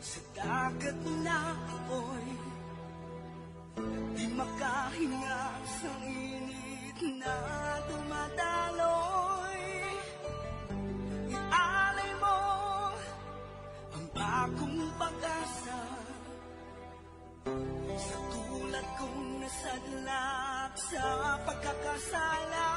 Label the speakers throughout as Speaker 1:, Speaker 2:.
Speaker 1: Sa dagat na apoy, di makahinga sa init na dumadaloy. Ialay mo ang bagong pag-asa sa tulad kong nasadlak sa pagkakasala.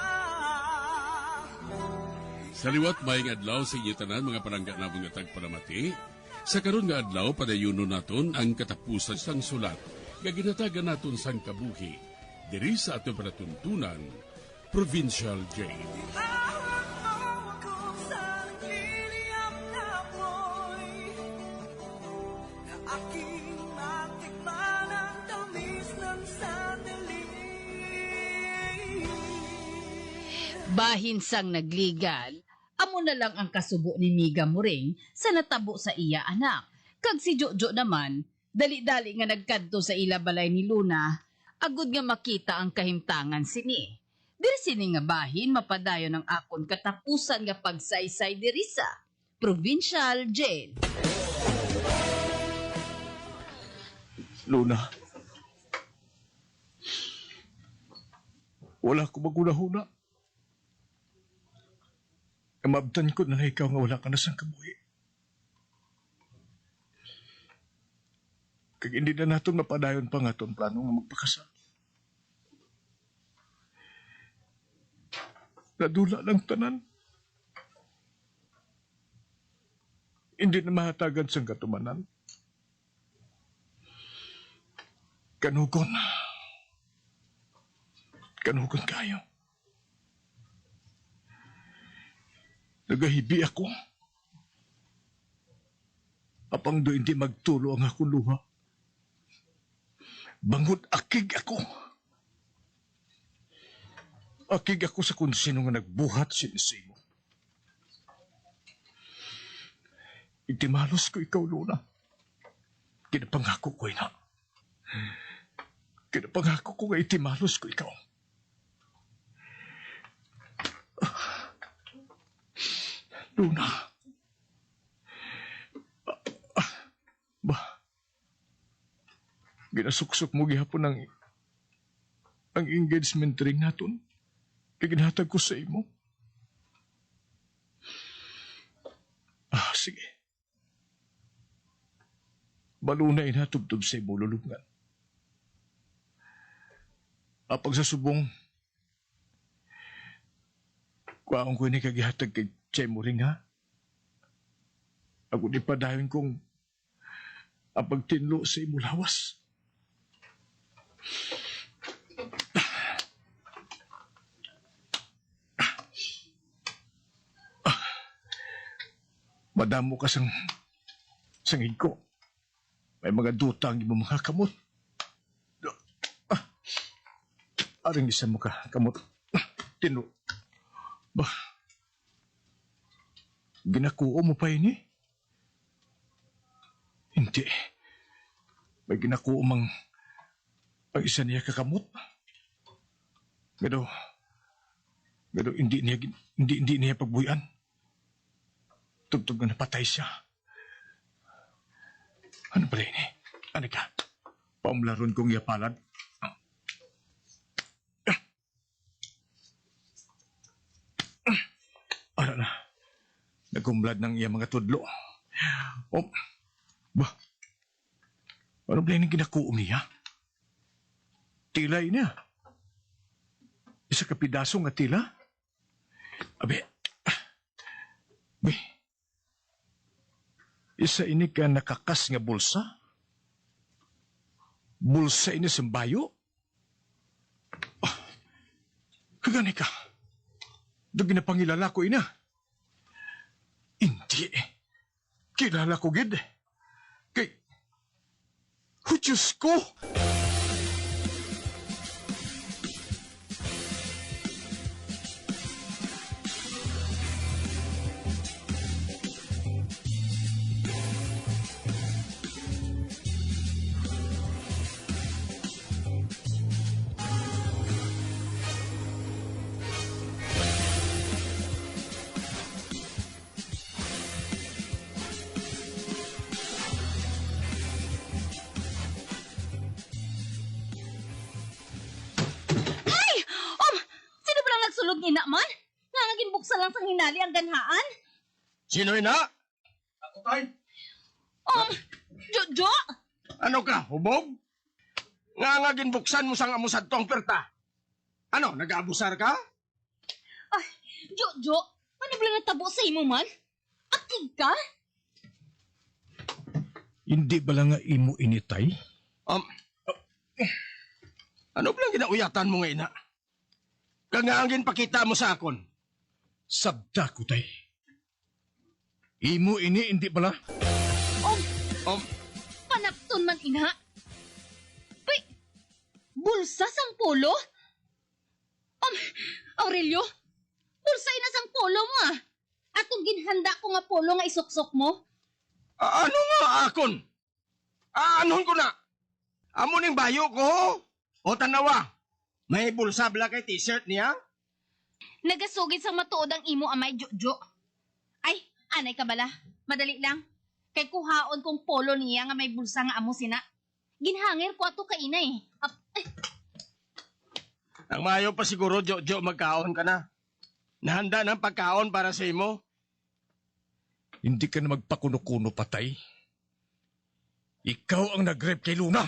Speaker 2: Sa liwat maing adlaw sa inyo tanan mga palangga na mga tagparamati. Sa karon nga adlaw padayuno naton ang katapusan sang sulat nga ginatagan naton sang kabuhi diri sa aton panatuntunan Provincial Jail.
Speaker 1: Ihawak mo ako sa nagliliyap na apoy, na aking matikman ang tamis ng sandali.
Speaker 3: Bahin sang nagligal, amo na lang ang kasubo ni Miga Muring sa natabo sa iya anak. Kag si Jojo naman, dali-dali nga nagkadto sa ila balay ni Luna, agud nga makita ang kahimtangan sini. Diri sini nga bahin mapadayon ang akon katapusan nga pagsaysay diri sa Provincial Jail.
Speaker 4: Luna, wala ko magunahuna. Mabtan ko na ikaw nga wala ka na sang kabuhi. Kag hindi na natin mapadayon pa nga itong plano nga magpakasal. Nadula lang tanan. Hindi na mahatagad sang katumanan. Kanugon. Kanugon kayo. Nagahibi ako. Apang do hindi magtulo ang akong luha. Bangod akig ako. Akig ako sa kung sino nga nagbuhat sinisimo. Itimalos ko ikaw, Luna. Kinapangako ko ina. Kinapangako ko nga itimalos ko ikaw. Luna. Ginasuksok mo gihapon ang engagement ring naton. Kaginhatag ko sa imo. Sige. Balunay na tubtub sa imo lulungan. Apag sa subong, kuwaon ko ni kagihatag kay Chay mo rin, ha? Ako di padayon kong ang pagtinlo sa imo lawas. Madamo ka sang sangid ko. May mga duta ang imo mga kamot. Aring isa mo ka kamot. Tinlo. Ginakuo mo pa ini? Hindi. May ginakuo mang ang isa niya kakamot. Pero hindi niya pagbuyan. Tugtog na napatay siya. Ano pala ini? Ano ka? Paumlaron kong yapalad. Ano na? Nagumblad ng iya mga tudlo. Ano ba yung ginakuom niya? Tilay niya. Isa ka pidaso nga tila? Abe. Isa ini ka nakakas nga bulsa? Bulsa ini sembayo? Kagani ka? Doon ginapangilala ko ina. Hindi. Kilala ko gid. Kay... Diyos ko!
Speaker 5: ilang ganhaan?
Speaker 6: Sino ina? Ako, tay.
Speaker 5: Jojo!
Speaker 6: Ano ka, hubog? Nga ginbuksan mo sang amusad tong perta. Ano, nag-aabusar ka?
Speaker 5: Ay, Jojo! Manibla na tabo sa imo man? Akig ka?
Speaker 4: Hindi ba lang nga imo initay?
Speaker 6: Ano ba lang ginauyatan mo nga ina? Kangangin pakita mo sa akon.
Speaker 4: Sabda ko, tay. Imo ini, hindi bala?
Speaker 5: Panapton man ina? Uy! Bulsa sang polo? Aurelio? Bulsa ina sang polo mo ah! Atong ginhanda ko nga polo nga isuksok mo?
Speaker 6: Ano nga akon? Anon ko na? Amo ning bayo ko. O tanawa, may bulsa bala kay t-shirt niya?
Speaker 5: Nagasugid sang matuod ang imo amay Jojo. Ay, anay ka bala. Madali lang. Kay kuhaon kong polo niya nga may bulsa nga amo sina. Ginhangir ko ato kaina eh.
Speaker 6: Ang mayo pa siguro, Jojo, magkaon ka na. Nahanda ng pagkaon para sa imo.
Speaker 4: Hindi ka na magpakuno-kuno, patay. Ikaw ang nag-rape kay Luna.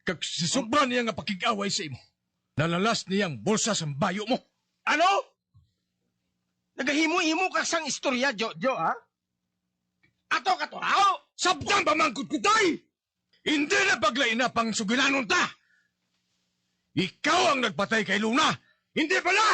Speaker 4: Kag sisubra niya nga pakig-away sa imo. Nalalas niyang bulsa sa bayo mo.
Speaker 6: Ano? Nagahimo-himo ka sang istorya, Jojo, ha? Ato ka to, ha?
Speaker 4: Sabdang pamangkot ko, tay! Hindi na baglain na pang sugilanon ta! Ikaw ang nagpatay kay Luna! Hindi pala!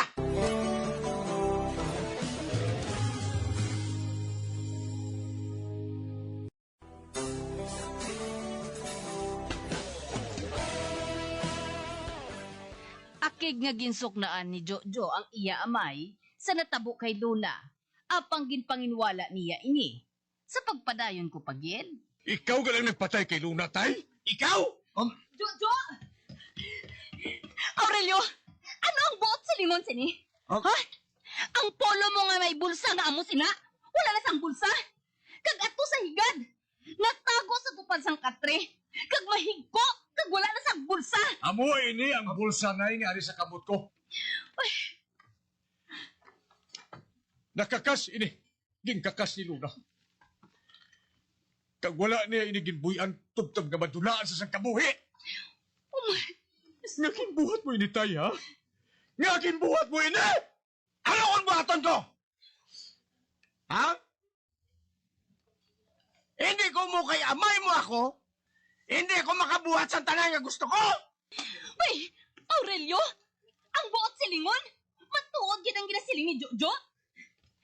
Speaker 3: Akig nga ginsuknaan ni Jojo ang iya amay sa natabo kay Lola. Apang ginpanginwala niya ini. Sa pagpadayon ko pagin.
Speaker 4: Ikaw ka lang nagpatay kay Luna, tay? Ikaw?
Speaker 5: Jojo! Aurelio! Ano ang buot sa limon sini?
Speaker 6: Oh.
Speaker 5: Ha? Ang polo mo nga may bulsa nga amo sina? Wala na sang bulsa? Kag ato sa higad! Natago sa tupad sang katre! Kag mahigko! Kag wala na sang bulsa!
Speaker 4: Amo ini ang bulsa na nga ari sa kamot ko.
Speaker 5: Ay,
Speaker 4: Nakakas ini. Ginkakas ni Luna. Kag wala niya ini ginbuyan tubtob nga madulaan sa sang kabuhi.
Speaker 5: oh my...
Speaker 4: Nga kinbuhat mo ini, tay, ha? Nga kinbuhat mo ini!
Speaker 6: Ano ang buhaton ko? Ha? Hindi ko mo kay amay mo ako. Hindi ko makabuhat sa tanan nga gusto ko.
Speaker 5: Uy! Aurelio! Ang buot silingon! Matuod yun ang ginasiling ni Jojo!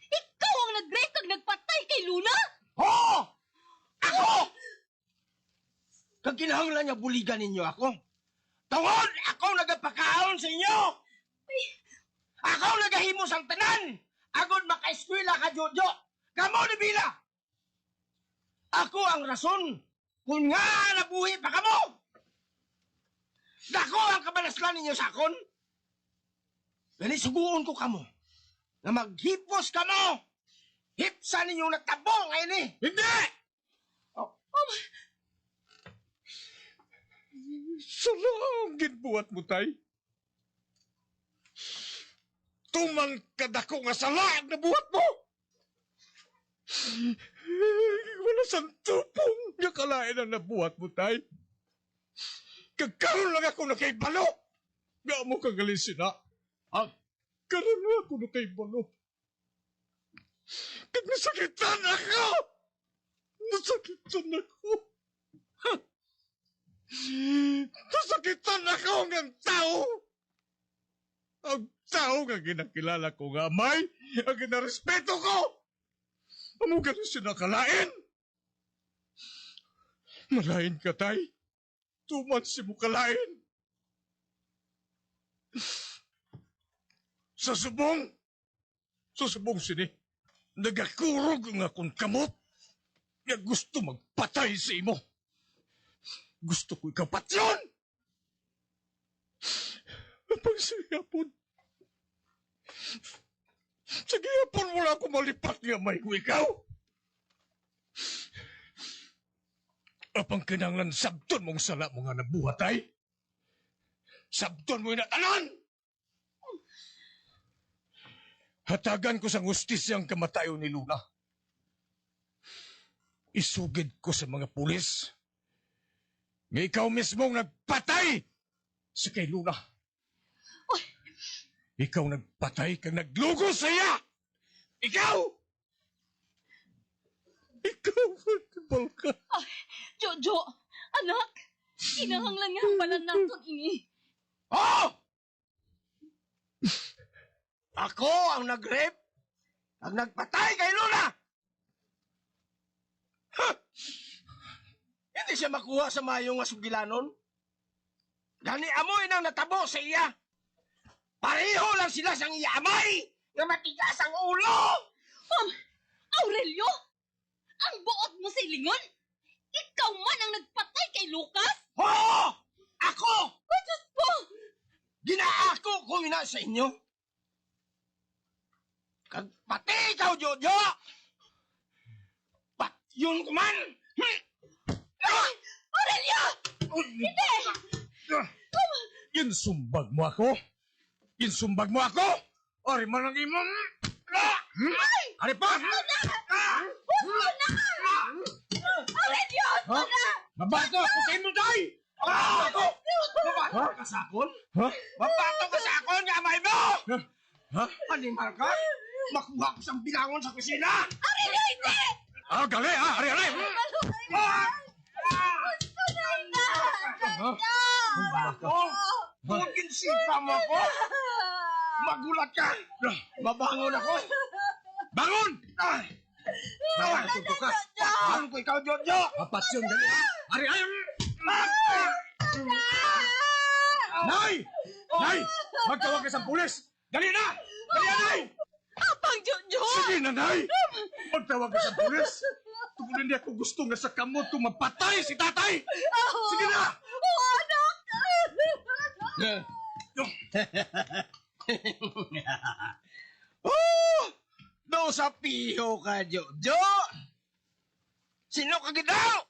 Speaker 5: Ikaw ang nag-rape kag nagpatay kay Luna!
Speaker 6: Oo! Ako! Kag kinahanglan niya buligan ninyo ako. Tungod, ako nagapakaon sa inyo! Ako nagahimo sang tanan! Agod maka-eskwela ka, Jojo! Kamo ni Bila! Ako ang rason kung nga nabuhi pa kamo! Dako ang kabalaslan ninyo sa akon! Gani suguon ko kamo na maghipos kamo! Hipsa ninyo natabo ngayon eh!
Speaker 4: Hindi! Salang ginbuhat mo, tay. Tumang kadako nga salaan na buhat mo! Wala sang tupong nga kalain ang nabuhat mo, tay. Kagkaroon lang ako na kay Balo. Nga mo kagalin sina. Karoon lang ako na kay Balo. Kag nasakitan ako! Nasakitan ako! Nasakitan ako ng tao! Ang tao nga ginakilala ko nga amay, ang ginarespeto ko! Amo ganun sinakalain! Malain ka, tay. Tuman si mo kalain. Sa subong sini, nagakurog nga akong kamot nga gusto magpatay sa imo. Gusto ko ikaw patyon! Apang sa gihapon wala ako malipat nga may ko ikaw. Apang kinanglan sabton mong sala mo nga nabuhatay. Sabton mo inatanan! Hatagan ko sa ngustisyang kamatayon ni Luna. Isugid ko sa mga pulis nga ikaw mismong nagpatay sa kay Luna. Ikaw nagpatay kang naglugo sa iya! Ikaw! Ikaw, Voltibol ka.
Speaker 5: Jojo, anak, kinahanglan nga pala naton ini.
Speaker 6: Oh! Ako ang nag-rape, ang nagpatay kay Luna! Ha! Hindi siya makuha sa mayong nga sugilanon. Gani amoy nang natabo sa iya. Pareho lang sila sang iya amay nga matigas ang ulo!
Speaker 5: Aurelio, ang buot mo sa ilingon? Ikaw man ang nagpatay kay Lucas?
Speaker 6: Oo! Ako!
Speaker 5: Oh, Diyos po!
Speaker 6: Ginaako ko ina sa inyo. Kag pati ikaw, Jojo! Yun ko man!
Speaker 5: Aurelio! Hindi!
Speaker 4: Insumbag mo ako? Insumbag mo ako? Ori mo nang imong... Ari pa!
Speaker 5: Aurelio!
Speaker 4: Ha? Mabato ako sa imo, day!
Speaker 6: Mabato! Mabato ka sa akon?
Speaker 4: Ha?
Speaker 6: Mabato ka sa akon, gamay mo!
Speaker 4: Ha?
Speaker 6: Animal ka? Makuha ko sa bilangon sa kusina!
Speaker 5: Aurelio, hindi!
Speaker 4: Ah, gali ha! Ari, ari!
Speaker 6: Ako? Bukin sipa mo ako? Magulat ka! Mabangon ako!
Speaker 4: Bangon!
Speaker 6: Ay!
Speaker 4: Nakatuto ka!
Speaker 6: Paano ko ikaw, Jojo?
Speaker 4: Apatsyon, dali ha! Ari, ay! Nay! Nay! Magtawag ka sa pulis! Dali na! Dali na, Nay!
Speaker 5: Apang Jojo!
Speaker 4: Sige na, Nay! Magtawag ka sa pulis! Tungkol hindi ako gusto nga sa kamot ko mapatay si tatay! Sige na!
Speaker 5: Oh, anak!
Speaker 6: Oh! Do sa piho ka, Jojo! Sino ka gidaw?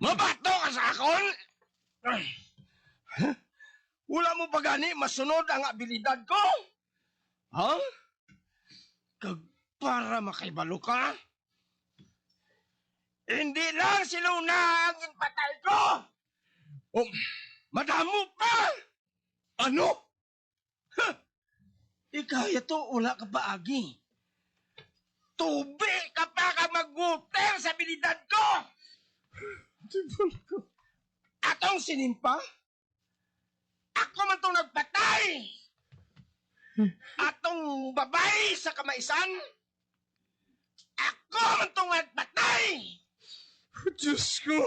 Speaker 6: Mabato ka sa akon? Wala mo ba gani masunod ang abilidad ko? Ha? Kag para makaibalo ka? Hindi lang si Luna ang inpatay ko!
Speaker 4: Oh,
Speaker 6: Madamo pa!
Speaker 4: ano?
Speaker 6: Ikaya to, wala ka pa agi. Tubi ka pa ka mag-water sa abilidad ko! Atong sinimpa? Ako man tong nagpatay! Atong babay sa kamaisan? Ako man tong nagpatay!
Speaker 4: Diyos ko!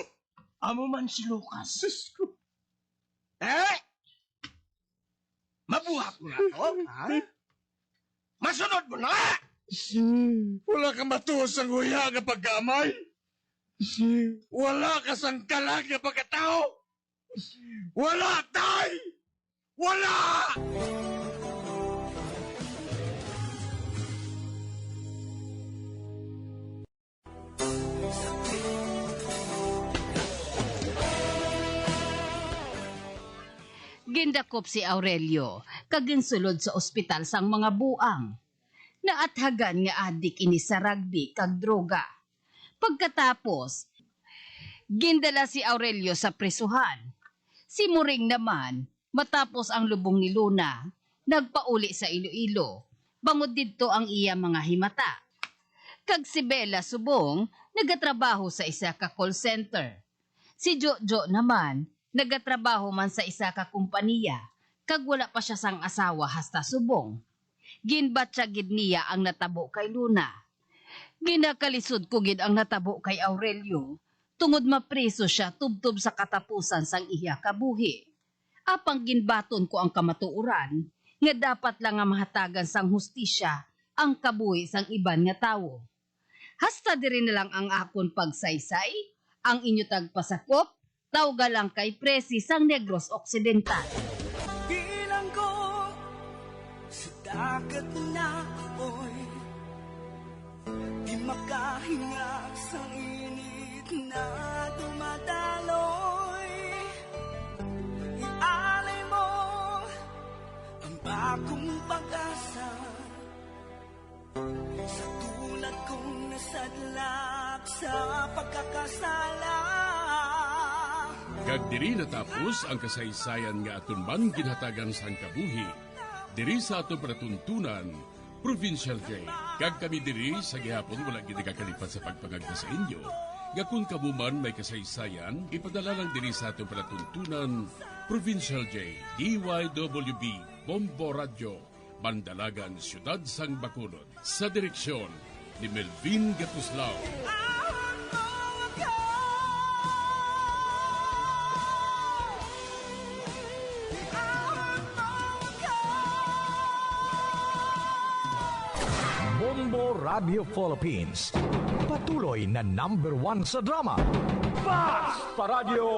Speaker 6: Amo man si Lucas.
Speaker 4: Diyos ko!
Speaker 6: Eh? Mabuhat mo na to, ha? Masunod mo na!
Speaker 4: Wala ka matuos sa nguya nga pagkamay. Wala ka sang kalag nga pagkatao. Wala, tay! Wala!
Speaker 3: Gindakop si Aurelio, kaginsulod sa ospital sang mga buang. Naathagan nga adik ini sa rugby kag droga. Pagkatapos, gindala si Aurelio sa prisuhan. Si Muring naman, matapos ang lubong ni Luna, nagpauli sa Iloilo. Bangod didto ang iya mga himata. Kag si Bella Subong, nagatrabaho sa isa ka call center. Si Jojo naman, nagatrabaho man sa isa ka kumpanya, kag wala pa siya sang asawa hasta subong. Ginbatsa gid niya ang natabo kay Luna. Ginakalisod ko gid ang natabo kay Aurelio, tungod mapreso siya tubtob sa katapusan sang iya kabuhi. Apang ginbaton ko ang kamatuoran, nga dapat lang nga mahatagan sang hustisya ang kabuhi sang iban nga tawo. Hasta diri na lang ang akon pagsaysay, ang inyo tagpasakop, tawga lang kay Presi sang Negros Occidental.
Speaker 1: Bilang ko sa dagat na apoy, di makahinga sa init na dumadaloy. Ialay mo ang bagong pag-asa sadlak sa pagkakasala.
Speaker 2: Kag diri natapos ang kasaysayan nga aton man ginhatagan sang kabuhi. Diri sa aton panatuntunan, Provincial J. Kag kami diri sa gihapon wala gid kakalipat sa pagpangagda sa inyo. Nga kung kabuman may kasaysayan, ipadala lang diri sa aton panatuntunan, Provincial J. DYWB Bombo Radio, Bandalagan, Siyudad Sang Bacolod. Sa direksyon ni Melvin Gatuslao.
Speaker 7: Bombo Radio Philippines. Patuloy na #1 sa drama. Basta Radio!